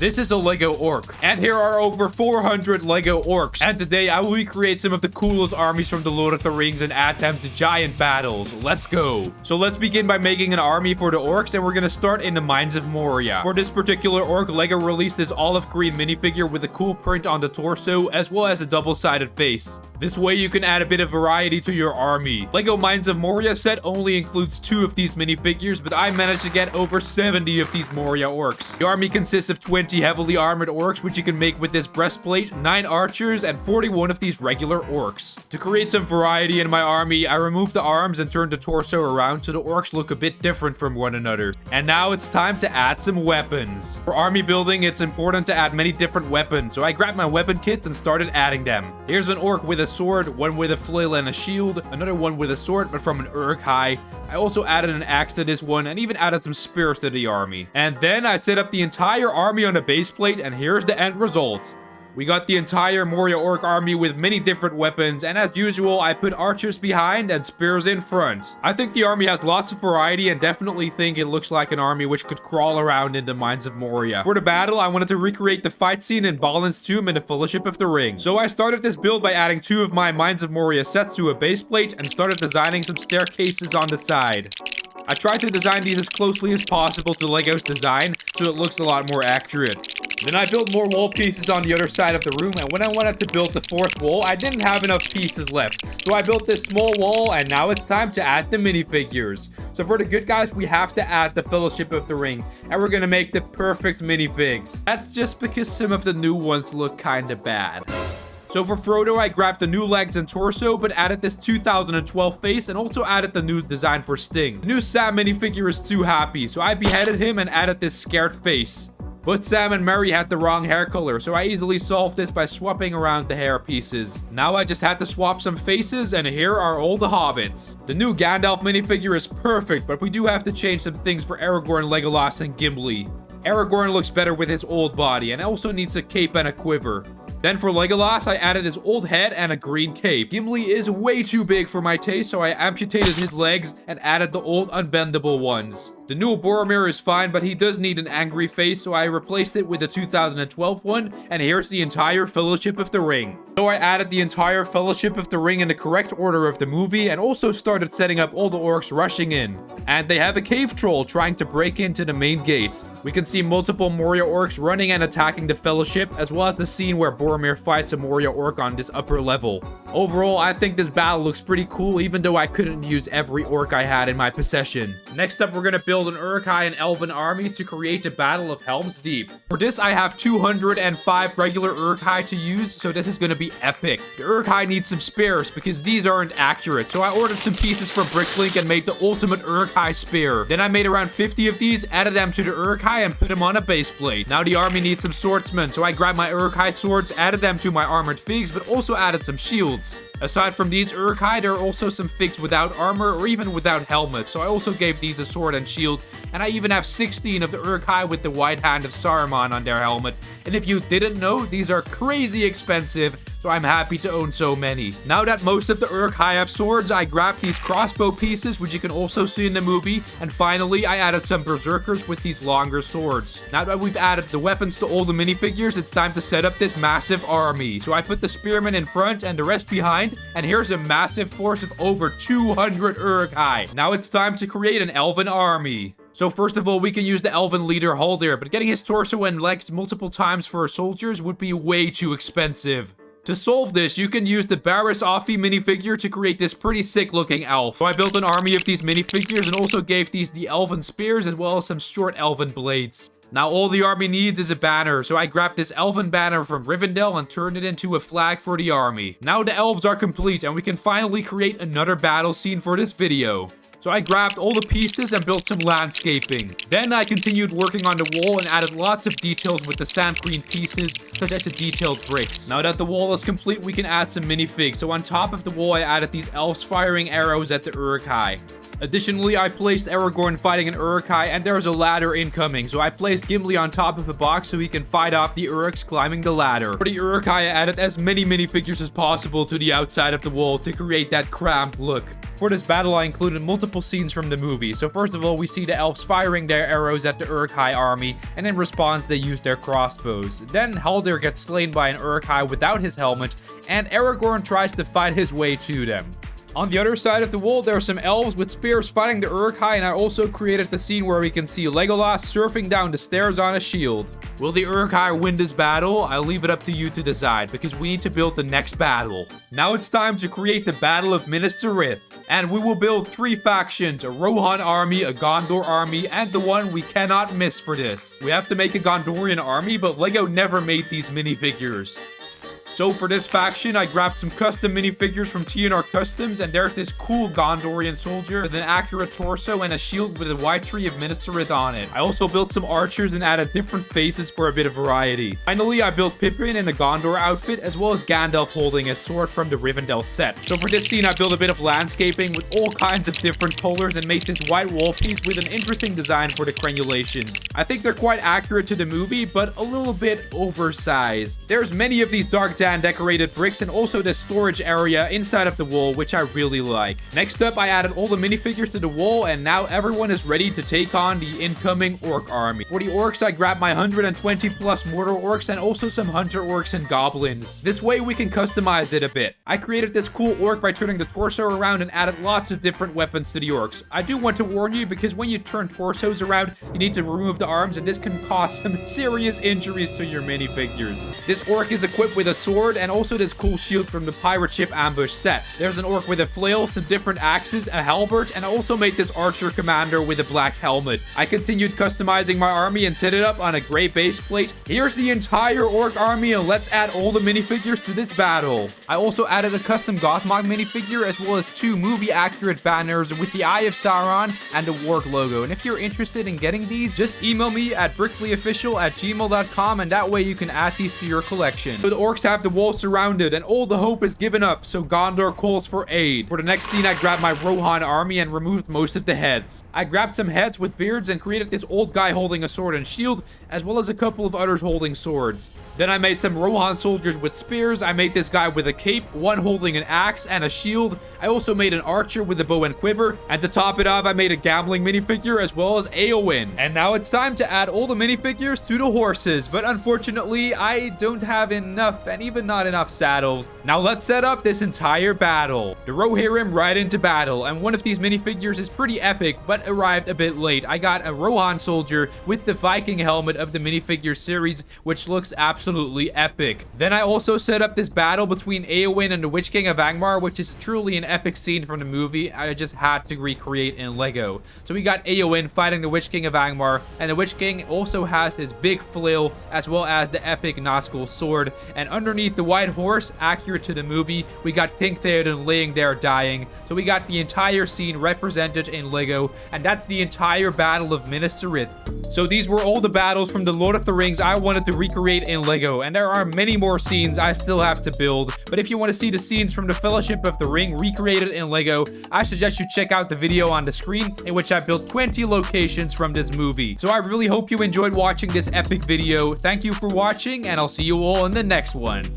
This is a Lego orc, and here are over 400 Lego orcs. And today I will recreate some of the coolest armies from the Lord of the Rings and add them to giant battles. Let's go. So let's begin by making an army for the orcs, and we're gonna start in the Mines of Moria. For this particular orc, Lego released this olive green minifigure with a cool print on the torso, as well as a double-sided face. This way you can add a bit of variety to your army. Lego Mines of Moria set only includes 2 of these minifigures, but I managed to get over 70 of these Moria orcs. The army consists of 20 heavily armored orcs, which you can make with this breastplate, 9 archers, and 41 of these regular orcs. To create some variety in my army, I removed the arms and turned the torso around so the orcs look a bit different from one another. And now it's time to add some weapons. For army building, it's important to add many different weapons, so I grabbed my weapon kits and started adding them. Here's an orc with a sword, one with a flail and a shield, another one with a sword but from an Uruk-hai. I also added an axe to this one and even added some spears to the army. And then I set up the entire army on a base plate, and here's the end result. We got the entire Moria orc army with many different weapons, and as usual, I put archers behind and spears in front. I think the army has lots of variety and definitely think it looks like an army which could crawl around in the Mines of Moria. For the battle, I wanted to recreate the fight scene in Balin's tomb in the Fellowship of the Ring. So I started this build by adding 2 of my Mines of Moria sets to a base plate and started designing some staircases on the side. I tried to design these as closely as possible to Lego's design, so it looks a lot more accurate. Then I built more wall pieces on the other side of the room, and when I wanted to build the 4th wall, I didn't have enough pieces left. So I built this small wall, and now it's time to add the minifigures. So for the good guys, we have to add the Fellowship of the Ring, and we're gonna make the perfect minifigs. That's just because some of the new ones look kinda bad. So for Frodo, I grabbed the new legs and torso, but added this 2012 face and also added the new design for Sting. The new Sam minifigure is too happy, so I beheaded him and added this scared face. But Sam and Merry had the wrong hair color, so I easily solved this by swapping around the hair pieces. Now I just had to swap some faces, and here are all the hobbits. The new Gandalf minifigure is perfect, but we do have to change some things for Aragorn, Legolas, and Gimli. Aragorn looks better with his old body, and also needs a cape and a quiver. Then for Legolas, I added his old head and a green cape. Gimli is way too big for my taste, so I amputated his legs and added the old unbendable ones. The new Boromir is fine, but he does need an angry face, so I replaced it with the 2012 one, and here's the entire Fellowship of the Ring. So I added the entire Fellowship of the Ring in the correct order of the movie, and also started setting up all the orcs rushing in. And they have a cave troll trying to break into the main gates. We can see multiple Moria orcs running and attacking the Fellowship, as well as the scene where Boromir fights a Moria orc on this upper level. Overall, I think this battle looks pretty cool, even though I couldn't use every orc I had in my possession. Next up, we're gonna build an Uruk-hai and Elven army to create the Battle of Helm's Deep. For this, I have 205 regular Uruk-hai to use, so this is gonna be epic. The Uruk-hai needs some spears because these aren't accurate, so I ordered some pieces from Bricklink and made the ultimate Uruk-hai spear. Then I made around 50 of these, added them to the Uruk-hai, and put them on a base plate. Now the army needs some swordsmen, so I grabbed my Uruk-hai swords, added them to my armored figs, but also added some shields. Aside from these Uruk-hai, there are also some figs without armor or even without helmets, so I also gave these a sword and shield, and I even have 16 of the Uruk-hai with the White Hand of Saruman on their helmet. And if you didn't know, these are crazy expensive, so I'm happy to own so many. Now that most of the Uruk-hai have swords, I grabbed these crossbow pieces, which you can also see in the movie, and finally I added some berserkers with these longer swords. Now that we've added the weapons to all the minifigures, it's time to set up this massive army. So I put the spearmen in front and the rest behind, and here's a massive force of over 200 Uruk-hai. Now it's time to create an elven army. So first of all, we can use the elven leader Haldir, but getting his torso and legs multiple times for soldiers would be way too expensive. To solve this, you can use the Barris Offee minifigure to create this pretty sick looking elf. So I built an army of these minifigures and also gave these the elven spears as well as some short elven blades. Now all the army needs is a banner, so I grabbed this elven banner from Rivendell and turned it into a flag for the army. Now the elves are complete and we can finally create another battle scene for this video. So I grabbed all the pieces and built some landscaping. Then I continued working on the wall and added lots of details with the sand green pieces, such as the detailed bricks. Now that the wall is complete, we can add some minifigs. So on top of the wall, I added these elves firing arrows at the Uruk-hai. Additionally, I placed Aragorn fighting an Uruk-hai, and there's a ladder incoming, so I placed Gimli on top of a box so he can fight off the Uruks climbing the ladder. For the Uruk-hai, I added as many minifigures as possible to the outside of the wall to create that cramped look. For this battle, I included multiple scenes from the movie. So first of all, we see the elves firing their arrows at the Uruk-hai army, and in response, they use their crossbows. Then Haldir gets slain by an Uruk-hai without his helmet, and Aragorn tries to fight his way to them. On the other side of the wall, there are some elves with spears fighting the Uruk-hai, and I also created the scene where we can see Legolas surfing down the stairs on a shield. Will the Uruk-hai win this battle? I'll leave it up to you to decide, because we need to build the next battle. Now it's time to create the Battle of Minas Tirith, and we will build 3 factions, a Rohan army, a Gondor army, and the one we cannot miss for this. We have to make a Gondorian army, but LEGO never made these minifigures. So for this faction, I grabbed some custom minifigures from TNR Customs, and there's this cool Gondorian soldier with an accurate torso and a shield with a white tree of Minas Tirith on it. I also built some archers and added different faces for a bit of variety. Finally, I built Pippin in a Gondor outfit, as well as Gandalf holding a sword from the Rivendell set. So for this scene, I built a bit of landscaping with all kinds of different colors and made this white wall piece with an interesting design for the crenulations. I think they're quite accurate to the movie, but a little bit oversized. There's many of these dark tan decorated bricks and also the storage area inside of the wall, which I really like. Next up, I added all the minifigures to the wall, and now everyone is ready to take on the incoming orc army. For the orcs, I grabbed my 120 plus mortar orcs and also some hunter orcs and goblins. This way we can customize it a bit. I created this cool orc by turning the torso around and added lots of different weapons to the orcs. I do want to warn you, because when you turn torsos around, you need to remove the arms, and this can cause some serious injuries to your minifigures. This orc is equipped with a sword and also this cool shield from the pirate ship ambush set. There's an orc with a flail, some different axes, a halberd, and I also made this archer commander with a black helmet. I continued customizing my army and set it up on a gray base plate. Here's the entire orc army, and let's add all the minifigures to this battle. I also added a custom Gothmog minifigure, as well as 2 movie accurate banners with the Eye of Sauron and the Warg logo. And if you're interested in getting these, just email me at brickleyofficial@gmail.com, and that way you can add these to your collection. So the orcs have the wall surrounded, and all the hope is given up, so Gondor calls for aid. For the next scene, I grabbed my Rohan army and removed most of the heads. I grabbed some heads with beards and created this old guy holding a sword and shield, as well as a couple of others holding swords. Then I made some Rohan soldiers with spears. I made this guy with a cape, one holding an axe and a shield. I also made an archer with a bow and quiver, and to top it off, I made a gambling minifigure as well as Eowyn. And now it's time to add all the minifigures to the horses, but unfortunately, I don't have enough, and even not enough saddles. Now let's set up this entire battle. The Rohirrim ride into battle, and one of these minifigures is pretty epic, but arrived a bit late. I got a Rohan soldier with the Viking helmet of the minifigure series, which looks absolutely epic. Then I also set up this battle between Eowyn and the Witch-King of Angmar, which is truly an epic scene from the movie. I just had to recreate in LEGO. So we got Eowyn fighting the Witch-King of Angmar, and the Witch-King also has this big flail, as well as the epic Nazgul sword, and underneath the white horse, accurate to the movie, we got King Theoden laying there dying. So we got the entire scene represented in LEGO, and that's the entire Battle of Minas Tirith. So these were all the battles from the Lord of the Rings I wanted to recreate in LEGO, and there are many more scenes I still have to build. But if you want to see the scenes from the Fellowship of the Ring recreated in LEGO, I suggest you check out the video on the screen, in which I built 20 locations from this movie. So I really hope you enjoyed watching this epic video. Thank you for watching, and I'll see you all in the next one.